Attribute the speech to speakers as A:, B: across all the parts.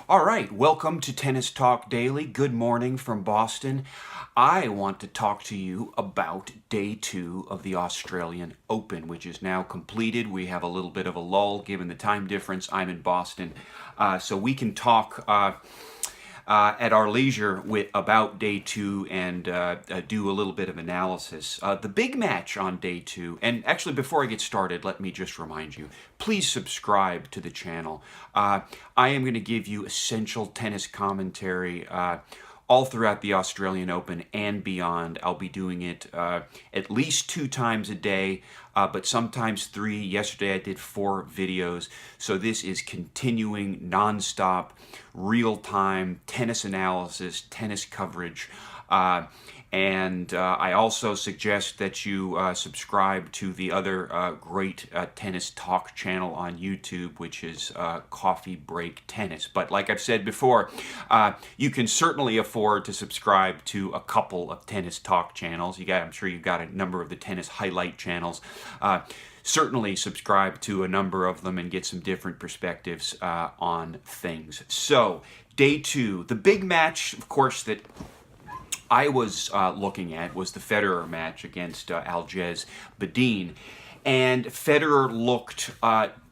A: All right, welcome to Tennis Talk Daily. Good morning from Boston. I want to talk to you about day two of the Australian Open, which is now completed. We have a little bit of a lull given the time difference. I'm in Boston, so we can talk at our leisure about day two and do a little bit of analysis. The big match on day two, and actually before I get started, let me just remind you, please subscribe to the channel. I am going to give you essential tennis commentary all throughout the Australian Open and beyond. I'll be doing it at least 2 times a day, but sometimes 3. Yesterday I did 4 videos. So this is continuing nonstop, real-time tennis analysis, tennis coverage. And I also suggest that you subscribe to the other great tennis talk channel on YouTube, which is Coffee Break Tennis. But like I've said before, you can certainly afford to subscribe to a couple of tennis talk channels. I'm sure you've got a number of the tennis highlight channels. Certainly subscribe to a number of them and get some different perspectives on things. So, day two, the big match, of course, that I was looking at was the Federer match against Alges Badin. And Federer looked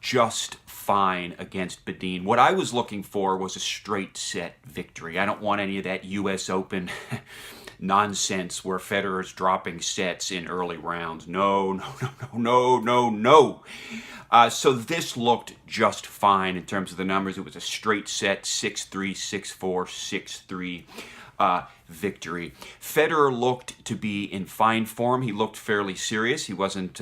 A: just fine against Badin. What I was looking for was a straight set victory. I don't want any of that US Open nonsense where Federer's dropping sets in early rounds. No. So this looked just fine in terms of the numbers. It was a straight set, 6-3, 6-4, 6-3 victory. Federer looked to be in fine form. He looked fairly serious. He wasn't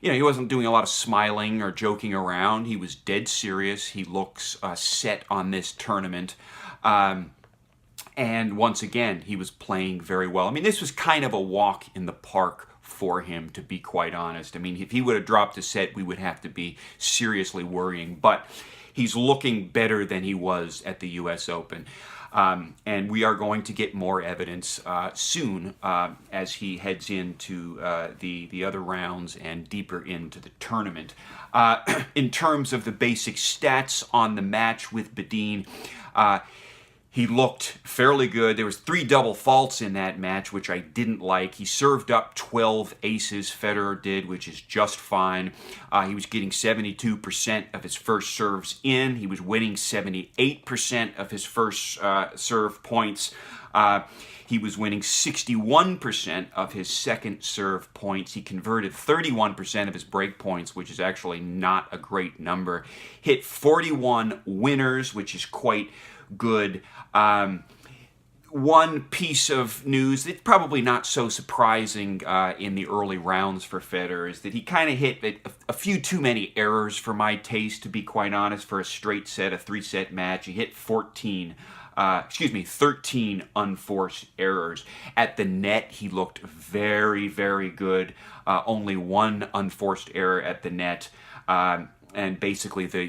A: he wasn't doing a lot of smiling or joking around. He was dead serious. He looks set on this tournament. And once again, he was playing very well. I mean, this was kind of a walk in the park for him, to be quite honest. I mean, if he would have dropped a set, we would have to be seriously worrying. But he's looking better than he was at the US Open. And we are going to get more evidence soon as he heads into the other rounds and deeper into the tournament. In terms of the basic stats on the match with Badin, he looked fairly good. There was 3 double faults in that match, which I didn't like. He served up 12 aces, Federer did, which is just fine. He was getting 72% of his first serves in. He was winning 78% of his first serve points. He was winning 61% of his second serve points. He converted 31% of his break points, which is actually not a great number. Hit 41 winners, which is quite good. One piece of news that's probably not so surprising in the early rounds for Federer is that he kind of hit a few too many errors for my taste, to be quite honest, for a straight set, a 3-set match. He hit 13 unforced errors. At the net, he looked very, very good. Only 1 unforced error at the net. And basically, the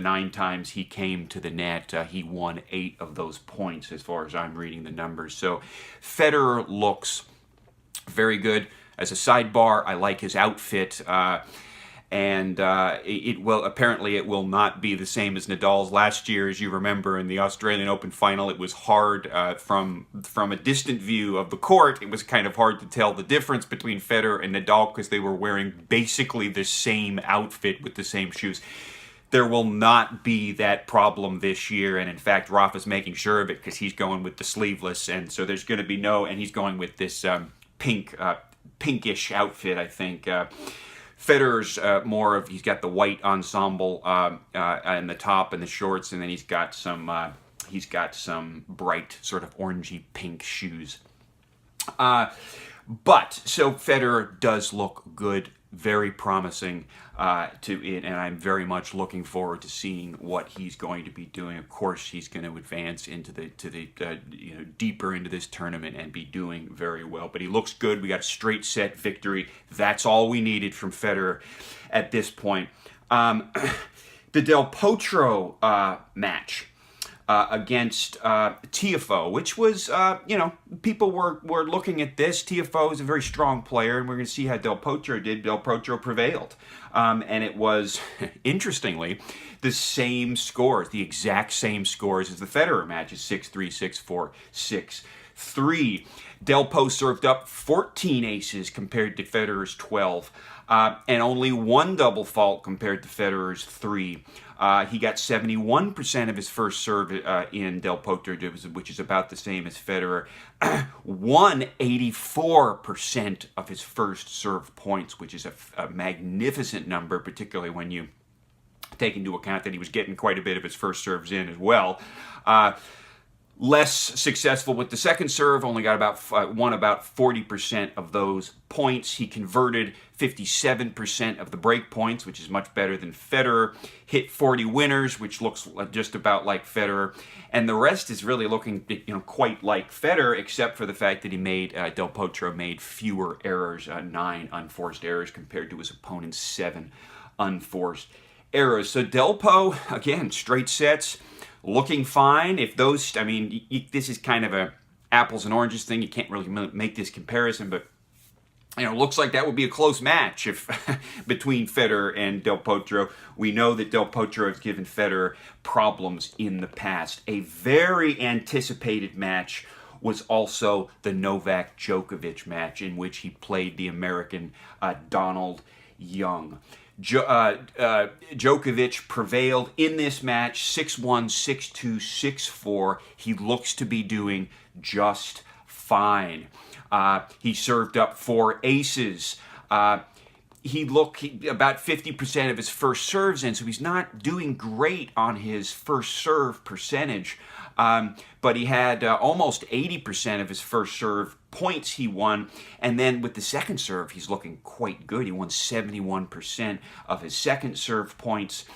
A: 9 times he came to the net, he won 8 of those points, as far as I'm reading the numbers. So Federer looks very good. As a sidebar, I like his outfit. And it will not be the same as Nadal's last year. As you remember, in the Australian Open final, it was hard from a distant view of the court. It was kind of hard to tell the difference between Federer and Nadal because they were wearing basically the same outfit with the same shoes. There will not be that problem this year, and in fact, Rafa's making sure of it because he's going with the sleeveless, and so there's going to be and he's going with this pinkish outfit, I think. Federer's he's got the white ensemble in the top and the shorts, and then he's got some bright sort of orangey pink shoes. But so Federer does look good, very promising and I'm very much looking forward to seeing what he's going to be doing. Of course, he's going to advance into deeper into this tournament and be doing very well. But he looks good. We got a straight set victory. That's all we needed from Federer at this point. The Del Potro match. against Tiafoe, which was, people were looking at this. Tiafoe is a very strong player, and we're going to see how Del Potro did. Del Potro prevailed. And it was, interestingly, the same scores, the exact same scores as the Federer matches, 6-3, 6-4, 6-3. Del Potro served up 14 aces compared to Federer's 12, and only one double fault compared to Federer's 3. He got 71% of his first serve in Del Potro, which is about the same as Federer. Won 84% of his first serve points, which is a magnificent number, particularly when you take into account that he was getting quite a bit of his first serves in as well. Less successful with the second serve, only got won about 40% of those points. He converted 57% of the break points, which is much better than Federer. Hit 40 winners, which looks just about like Federer. And the rest is really looking, quite like Federer, except for the fact that Del Potro made fewer errors, 9 unforced errors compared to his opponent's 7 unforced errors. So Del Potro, again, straight sets, looking fine. If those, this is kind of a apples and oranges thing. You can't really make this comparison, but looks like that would be a close match if between Federer and Del Potro. We know that Del Potro has given Federer problems in the past. A very anticipated match was also the Novak Djokovic match, in which he played the American Donald Young. Djokovic prevailed in this match, 6-1, 6-2, 6-4. He looks to be doing just fine. He served up 4 aces. He looked about 50% of his first serves in, so he's not doing great on his first serve percentage. But he had almost 80% of his first serve points he won. And then with the second serve, he's looking quite good. He won 71% of his second serve points.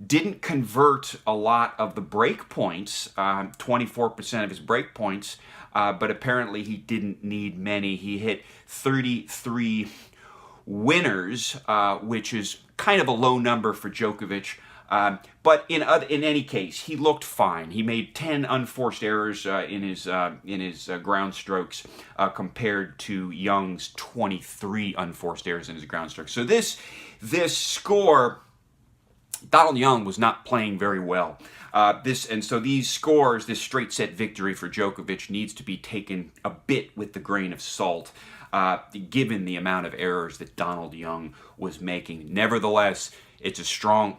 A: Didn't convert a lot of the break points, 24% of his break points, but apparently he didn't need many. He hit 33 winners, which is kind of a low number for Djokovic. But in any case, he looked fine. He made 10 unforced errors in his ground strokes compared to Young's 23 unforced errors in his ground strokes. So this score, Donald Young was not playing very well. So these scores, this straight set victory for Djokovic needs to be taken a bit with the grain of salt, given the amount of errors that Donald Young was making. Nevertheless, it's a strong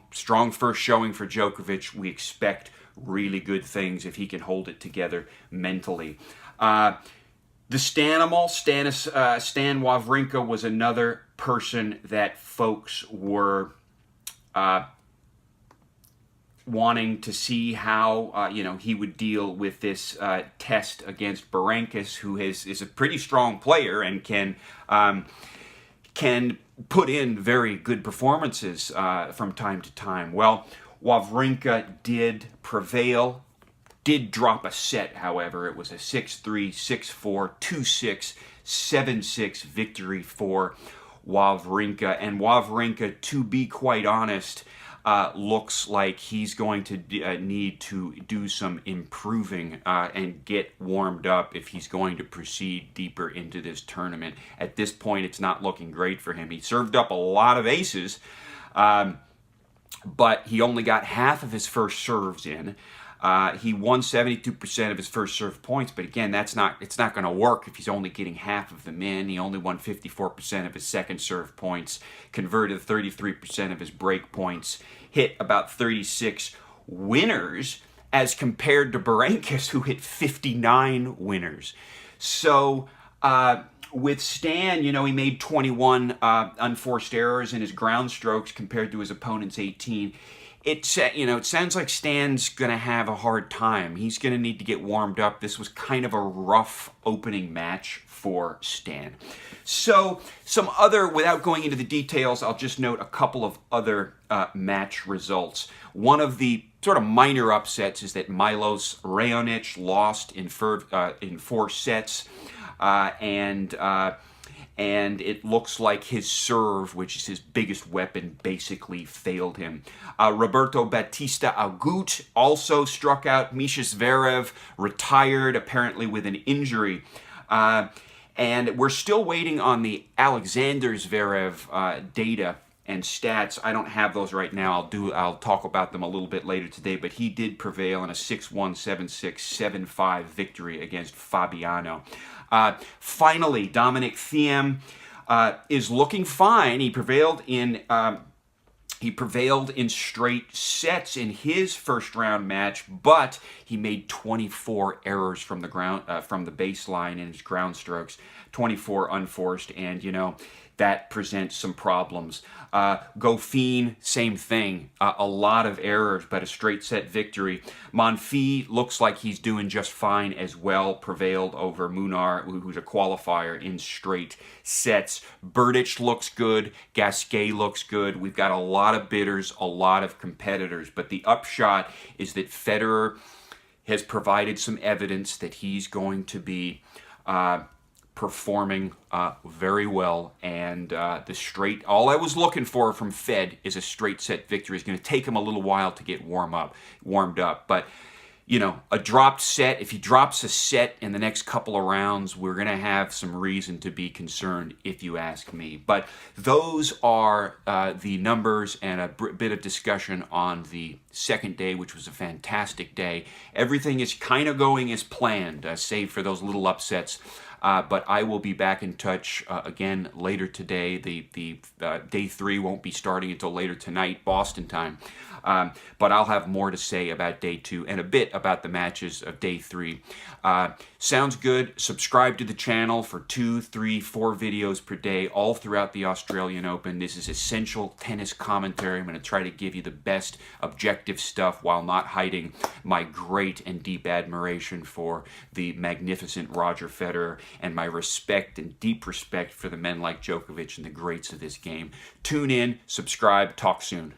A: first showing for Djokovic. We expect really good things if he can hold it together mentally. The Stanimal, Stan Wawrinka, was another person that folks were wanting to see how he would deal with this test against Berankis, who is a pretty strong player and can put in very good performances from time to time. Well, Wawrinka did prevail, did drop a set, however. It was a 6-3, 6-4, 2-6, 7-6 victory for Wawrinka. And Wawrinka, to be quite honest, looks like he's going to need to do some improving and get warmed up if he's going to proceed deeper into this tournament. At this point, it's not looking great for him. He served up a lot of aces, but he only got half of his first serves in. He won 72% of his first serve points, but again, it's not going to work if he's only getting half of them in. He only won 54% of his second serve points, converted 33% of his break points, hit about 36 winners as compared to Berankis, who hit 59 winners. So with Stan, he made 21 unforced errors in his ground strokes compared to his opponent's 18. It sounds like Stan's going to have a hard time. He's going to need to get warmed up. This was kind of a rough opening match for Stan. So without going into the details, I'll just note a couple of other match results. One of the sort of minor upsets is that Milos Raonic lost in 4 sets, and and it looks like his serve, which is his biggest weapon, basically failed him. Roberto Bautista Agut also struck out Misha Zverev, retired apparently with an injury. And we're still waiting on the Alexander Zverev data and stats. I don't have those right now. I'll talk about them a little bit later today, but he did prevail in a 6-1, 7-6, 7-5 victory against Fabiano. Finally, Dominic Thiem is looking fine. He prevailed in straight sets in his first round match, but he made 24 errors from the baseline in his ground strokes, 24 unforced, and that presents some problems. Goffin, same thing. A lot of errors, but a straight set victory. Monfils looks like he's doing just fine as well. Prevailed over Munar, who's a qualifier, in straight sets. Berdych looks good. Gasquet looks good. We've got a lot of bidders, a lot of competitors. But the upshot is that Federer has provided some evidence that he's going to be performing very well, and all I was looking for from Fed is a straight set victory. It's going to take him a little while to get warmed up, but a dropped set, if he drops a set in the next couple of rounds, we're going to have some reason to be concerned, if you ask me. But those are the numbers and a bit of discussion on the second day, which was a fantastic day. Everything is kind of going as planned, save for those little upsets. But I will be back in touch again later today. The day 3 won't be starting until later tonight, Boston time. But I'll have more to say about day 2 and a bit about the matches of day 3. Sounds good. Subscribe to the channel for 2, 3, 4 videos per day all throughout the Australian Open. This is essential tennis commentary. I'm going to try to give you the best objective stuff while not hiding my great and deep admiration for the magnificent Roger Federer and my respect and deep respect for the men like Djokovic and the greats of this game. Tune in, subscribe, talk soon.